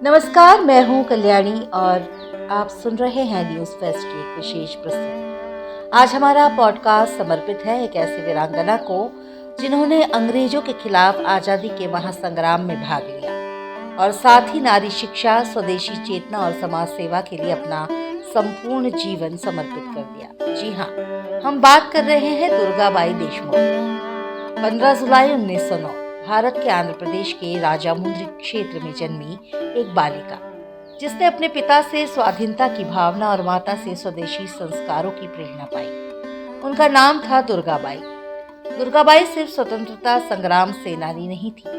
नमस्कार, मैं हूं कल्याणी और आप सुन रहे हैं न्यूज़ फेस्ट की एक विशेष प्रस्तुति। आज हमारा पॉडकास्ट समर्पित है एक ऐसी वीरांगना को जिन्होंने अंग्रेजों के खिलाफ आज़ादी के महासंग्राम में भाग लिया और साथ ही नारी शिक्षा, स्वदेशी चेतना और समाज सेवा के लिए अपना संपूर्ण जीवन समर्पित कर दिया। जी हाँ, हम बात कर रहे हैं दुर्गाबाई देशमुख। 15 जुलाई 1909 भारत के आंध्र प्रदेश के राजामुंद्री क्षेत्र में जन्मी एक बालिका, जिसने अपने पिता से स्वाधीनता की भावना और माता से स्वदेशी संस्कारों की प्रेरणा पाई। उनका नाम था दुर्गाबाई। दुर्गाबाई सिर्फ स्वतंत्रता संग्राम सेनानी नहीं थी,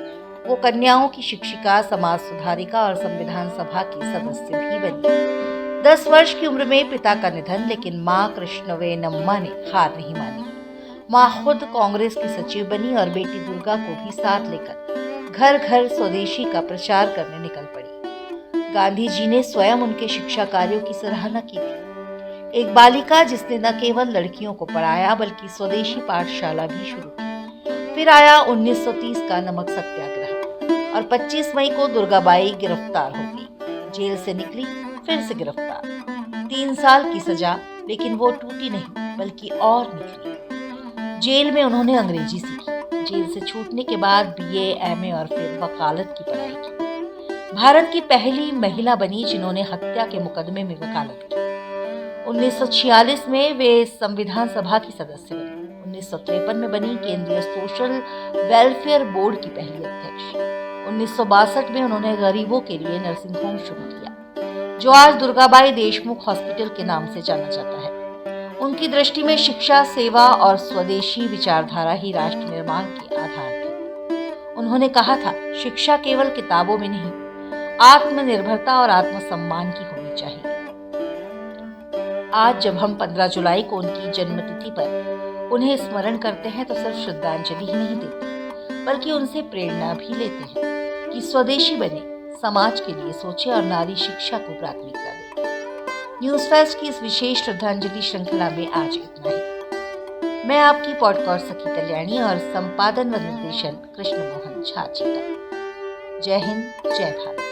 वो कन्याओं की शिक्षिका, समाज सुधारिका और संविधान सभा की सदस्य भी बनी। 10 वर्ष की उम्र में पिता का निधन, लेकिन माँ कृष्णवेनम्मा ने हार नहीं मानी। माँ खुद कांग्रेस की सचिव बनी और बेटी दुर्गा को भी साथ लेकर घर घर स्वदेशी का प्रचार करने निकल पड़ी। गांधी जी ने स्वयं उनके शिक्षा कार्यों की सराहना की थी। एक बालिका जिसने न केवल लड़कियों को पढ़ाया बल्कि स्वदेशी पाठशाला भी शुरू की। फिर आया 1930 का नमक सत्याग्रह और 25 मई को दुर्गाबाई गिरफ्तार हो गई। जेल से निकली, फिर से गिरफ्तार। 3 साल की सजा, लेकिन वो टूटी नहीं बल्कि और निकली। जेल में उन्होंने अंग्रेजी सीखी। जेल से छूटने के बाद बीए, एमए और फिर वकालत की पढ़ाई की। भारत की पहली महिला बनी जिन्होंने हत्या के मुकदमे में वकालत की। 1946 में वे संविधान सभा की सदस्य बनी। 1953 में बनी केंद्रीय सोशल वेलफेयर बोर्ड की पहली अध्यक्ष। 1962 में उन्होंने गरीबों के लिए नर्सिंग होम शुरू किया, जो आज दुर्गाबाई देशमुख हॉस्पिटल के नाम से जाना जाता है। उनकी दृष्टि में शिक्षा, सेवा और स्वदेशी विचारधारा ही राष्ट्र निर्माण के आधार थे। उन्होंने कहा था, शिक्षा केवल किताबों में नहीं, आत्मनिर्भरता और आत्मसम्मान की होनी चाहिए। आज जब हम 15 जुलाई को उनकी जन्मतिथि पर उन्हें स्मरण करते हैं तो सिर्फ श्रद्धांजलि ही नहीं देते, बल्कि उनसे प्रेरणा भी लेते हैं कि स्वदेशी बने, समाज के लिए सोचे और नारी शिक्षा को प्राथमिकता दें। न्यूज़ फेस्ट की इस विशेष श्रद्धांजलि श्रृंखला में आज इतना ही। मैं आपकी पॉडकास्ट सखी कल्याणी और संपादन व निर्देशन कृष्ण मोहन झा जी का। जय हिंद, जय भारत।